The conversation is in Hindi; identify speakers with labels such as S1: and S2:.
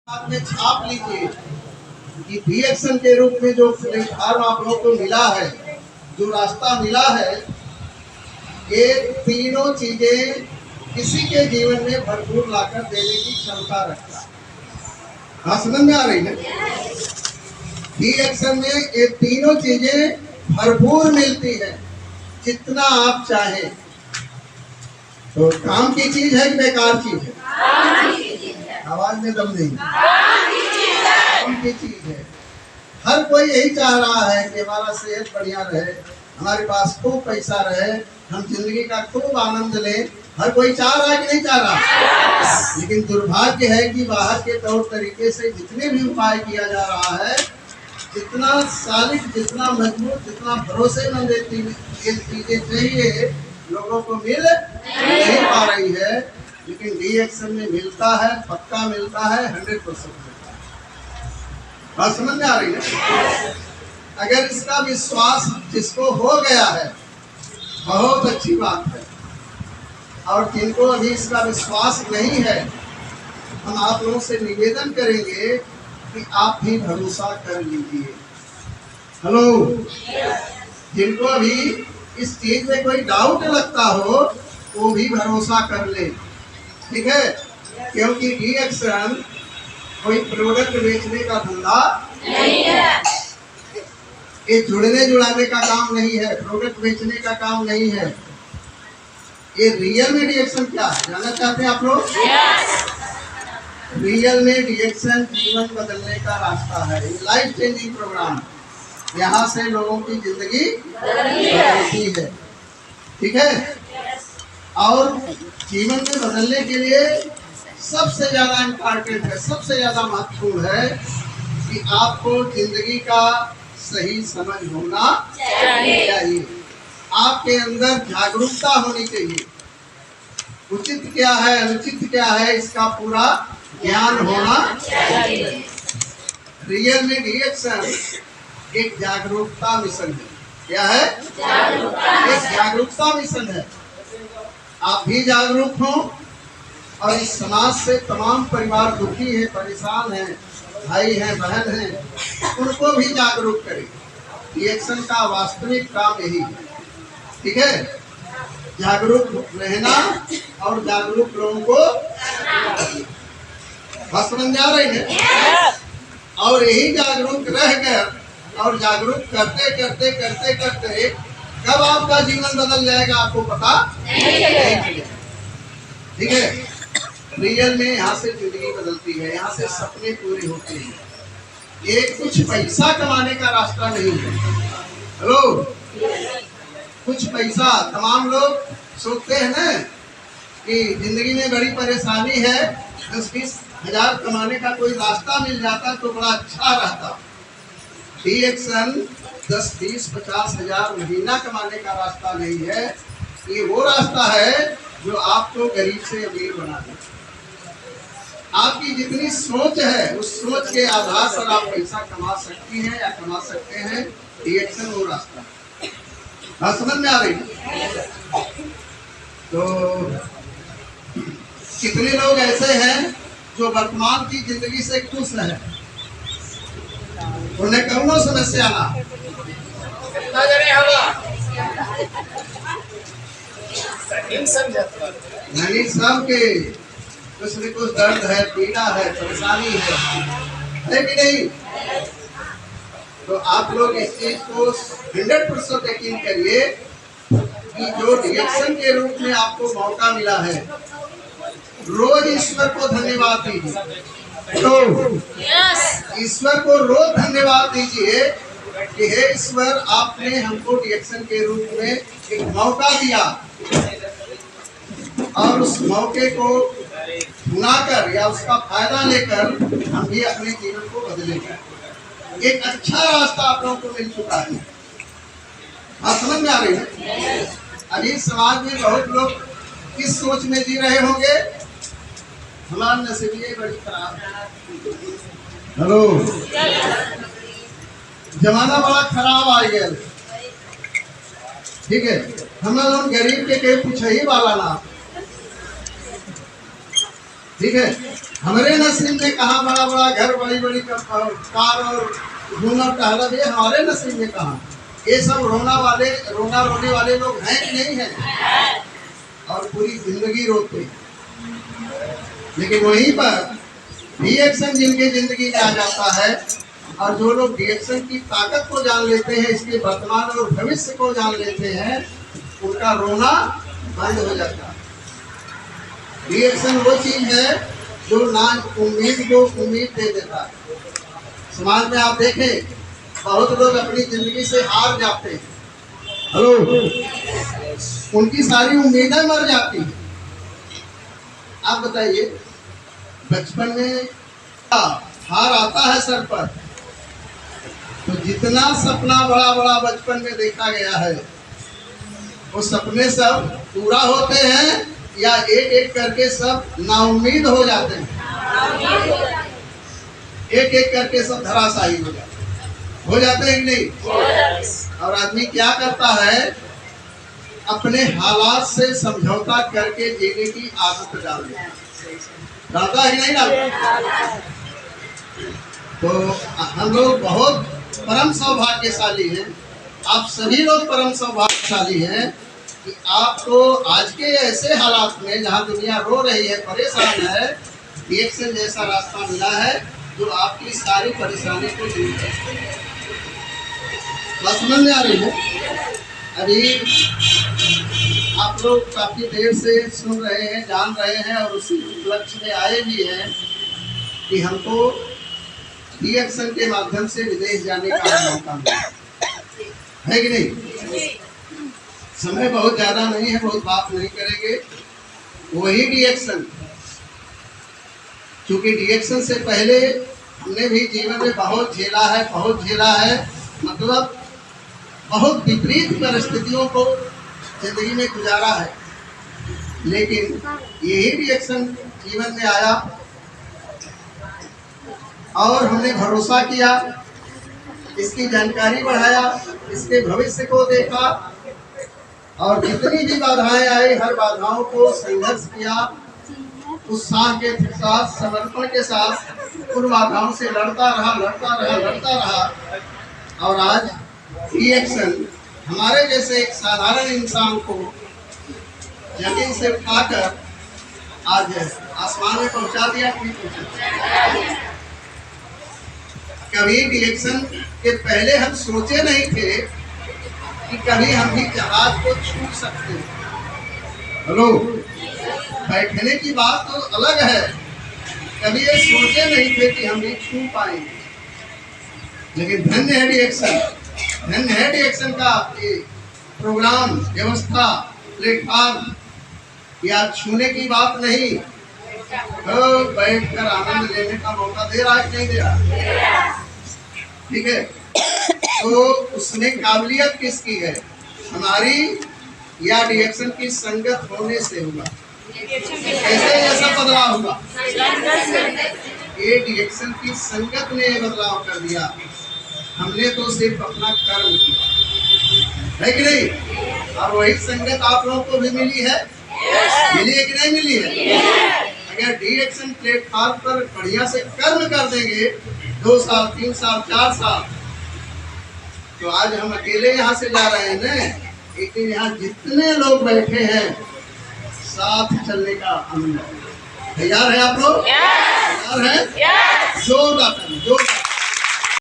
S1: हाथ में छाप लीजिए कि रिएक्शन के रूप में जो प्लेटफॉर्म आप लोगों को मिला है, जो रास्ता मिला है, ये तीनों चीजें किसी के जीवन में भरपूर लाकर देने की क्षमता रखता है। हाँ, समझ में आ रही है? रिएक्शन में ये तीनों चीजें भरपूर मिलती है, जितना आप चाहें। तो काम की चीज है कि बेकार चीज है? आवाज में दम नहीं। काम की चीज है। हर कोई यही चाह रहा है कि हमारा सेहत बढ़िया रहे, हमारे पास खूब पैसा रहे, हम जिंदगी का खूब आनंद लें। हर कोई चाह रहा है कि नहीं चाह रहा? लेकिन दुर्भाग्य है कि बाहर के तौर तरीके से जितने भी उपाय किया जा रहा है, जितना सालिक, जितना मजबूत, जितना भरोसेमंद चीजें चाहिए, लोगों को मिल नहीं पा रही है। लेकिन रिएक्शन में मिलता है, पक्का मिलता है, 100% मिलता है। बात समझ में आ रही है? अगर इसका विश्वास जिसको हो गया है, बहुत अच्छी बात है। और जिनको अभी इसका विश्वास नहीं है, हम आप लोगों से निवेदन करेंगे कि आप भी भरोसा कर लीजिए। हेलो, जिनको अभी इस चीज में कोई डाउट लगता हो, वो भी भरोसा कर ले, ठीक है? क्योंकि रिएक्शन कोई प्रोडक्ट बेचने का धंधा नहीं है, ये जुड़ने जुड़ाने का काम नहीं है, प्रोडक्ट बेचने का काम नहीं है। ये रियल में रिएक्शन क्या है, जानना चाहते हैं आप लोग? रियल में रिएक्शन जीवन बदलने का रास्ता है, लाइफ चेंजिंग प्रोग्राम। यहाँ से लोगों की जिंदगी बदलती है, ठीक है? और जीवन में बदलने के लिए सबसे ज्यादा इम्पोर्टेंट है, सबसे ज्यादा महत्वपूर्ण है कि आपको जिंदगी का सही समझ होना चाहिए। आपके अंदर जागरूकता होनी चाहिए। उचित क्या है, अनुचित क्या है, इसका पूरा ज्ञान होना चाहिए। रियल में रिएक्शन एक जागरूकता मिशन है। क्या है? एक जागरूकता मिशन है। आप भी जागरूक हो और इस समाज से तमाम परिवार दुखी है, परेशान है, भाई हैं, बहन हैं, उनको भी जागरूक करें। रिएक्शन का वास्तविक काम यही है, ठीक है? जागरूक रहना और जागरूक लोगों को बस समझ आ रही है। और यही जागरूक रहकर और जागरूक करते करते करते करते कब आपका जीवन बदल जाएगा आपको पता नहीं चलेगा, ठीक है? रियल में यहाँ से जिंदगी बदलती है, यहाँ से सपने पूरे होते हैं। ये कुछ पैसा कमाने का रास्ता नहीं है। हेलो, कुछ पैसा, तमाम लोग सोचते हैं ना कि जिंदगी में बड़ी परेशानी है, 10-20 हजार कमाने का कोई रास्ता मिल जाता तो बड़ा अच्छा रहता। रिएक्शन 10-20-50 हजार महीना कमाने का रास्ता नहीं है। ये वो रास्ता है जो आपको गरीब से अमीर बना दे। आपकी जितनी सोच है, उस सोच के आधार पर आप पैसा कमा सकती हैं या कमा सकते हैं। रिएक्शन वो रास्ता है। बात समझ में आ रही है? तो कितने लोग ऐसे हैं जो वर्तमान की जिंदगी से खुश हैं, उन्हें कौनो समस्या ना, नहीं, सबके कुछ न कुछ दर्द है, पीड़ा है, परेशानी है कि नहीं? तो आप लोग इस चीज को 100% यकीन करिए कि जो रिएक्शन के रूप में आपको मौका मिला है, रोज ईश्वर को धन्यवाद दीजिए। तो ईश्वर को रोज धन्यवाद दीजिए कि हे ईश्वर, आपने हमको रिएक्शन के रूप में एक मौका दिया और उस मौके को भुनाकर या उसका फायदा लेकर हम भी अपने जीवन को बदलेंगे। एक अच्छा रास्ता आप लोगों को मिल चुका है। आप समझ में आ रही है? अभी समाज में बहुत लोग किस सोच में जी रहे होंगे, हमारा नसीबियत बड़ी खराब है। हेलो, जमाना बड़ा खराब आ गया, ठीक है? हम लोग गरीब के पूछे ही वाला ना, ठीक है, हमारे नसीब में कहाँ बड़ा बड़ा घर, बड़ी बड़ी कार और घूमना टहला, ये हमारे नसीब में कहाँ। ये सब रोना रोने वाले लोग हैं कि नहीं है, और पूरी जिंदगी रोते हैं। लेकिन वहीं पर रिएक्शन जिनके जिंदगी में आ जाता है, और जो लोग रिएक्शन की ताकत को जान लेते हैं, इसके वर्तमान और भविष्य को जान लेते हैं, उनका रोना बंद हो जाता है। रिएक्शन वो चीज है जो ना उम्मीद को उम्मीद दे देता है। समाज में आप देखें, बहुत लोग अपनी जिंदगी से हार जाते हैं, हेलो, उनकी सारी उम्मीदें मर जाती हैं। आप बताइए, बचपन में हार आता है सर पर, तो जितना सपना बड़ा बड़ा बचपन में देखा गया है, वो सपने सब पूरा होते हैं या एक एक करके सब नाउम्मीद हो जाते हैं, एक एक करके सब धराशायी हो जाते हैं कि नहीं। और आदमी क्या करता है, अपने हालात से समझौता करके जीने की आदत डालता है कि नहीं डालता। तो हम लोग बहुत परम सौभाग्यशाली हैं, आप सभी लोग परम सौभाग्यशाली हैं कि आपको आज के ऐसे हालात में, जहां दुनिया रो रही है, परेशान है, रिएक्शन जैसा रास्ता मिला है जो आपकी सारी परेशानी को दूर कर सकता है। बात समझ में आ रही है? अभी आप लोग काफी देर से सुन रहे हैं, जान रहे हैं, और उसी लक्ष्य में आए भी हैं कि हमको रिएक्शन के माध्यम से विदेश जाने का मौका मिला है कि नहीं। समय बहुत ज्यादा नहीं है, बहुत बात नहीं करेंगे। वही रिएक्शन, क्योंकि रिएक्शन से पहले हमने भी जीवन में बहुत झेला है, मतलब बहुत विपरीत परिस्थितियों को जिंदगी में गुजारा है। लेकिन यही रिएक्शन जीवन में आया और हमने भरोसा किया, इसकी जानकारी बढ़ाया, इसके भविष्य को देखा, और जितनी भी बाधाएं आई, हर बाधाओं को संघर्ष किया, उत्साह के साथ, समर्पण के साथ उन बाधाओं से लड़ता रहा। और आज रिएक्शन हमारे जैसे एक साधारण इंसान को जमीन से उठाकर आज आसमान में पहुंचा दिया। कभी रिएक्शन के पहले हम सोचे नहीं थे कि कभी हम भी जहाज को छू सकते हैं। हेलो, बैठने की बात तो अलग है, कभी ये सोचे नहीं थे कि हम भी छू पाएंगे। लेकिन धन्य है रिएक्शन का ये प्रोग्राम, व्यवस्था, प्लेटफॉर्म, या छूने की बात नहीं, तो बैठकर आनंद लेने का मौका दे रहा है कि नहीं दे रहा। ठीक है, तो उसमें काबिलियत किसकी है, हमारी या रिएक्शन की संगत होने से होगा। कैसे ऐसा बदलाव होगा? ये रिएक्शन की संगत ने बदलाव कर दिया। हमने तो सिर्फ अपना कर्म किया है कि नहीं, और वही संगत आप लोगों को भी मिली है, मिली है कि नहीं मिली है। अगर रिएक्शन प्लेटफॉर्म पर बढ़िया से कर्म कर देंगे 2 साल 3 साल 4 साल, तो आज हम अकेले यहाँ से जा रहे हैं ना, लेकिन यहाँ जितने लोग बैठे हैं साथ चलने का आनंद। तैयार है आप लोग? तैयार है? जोरदार।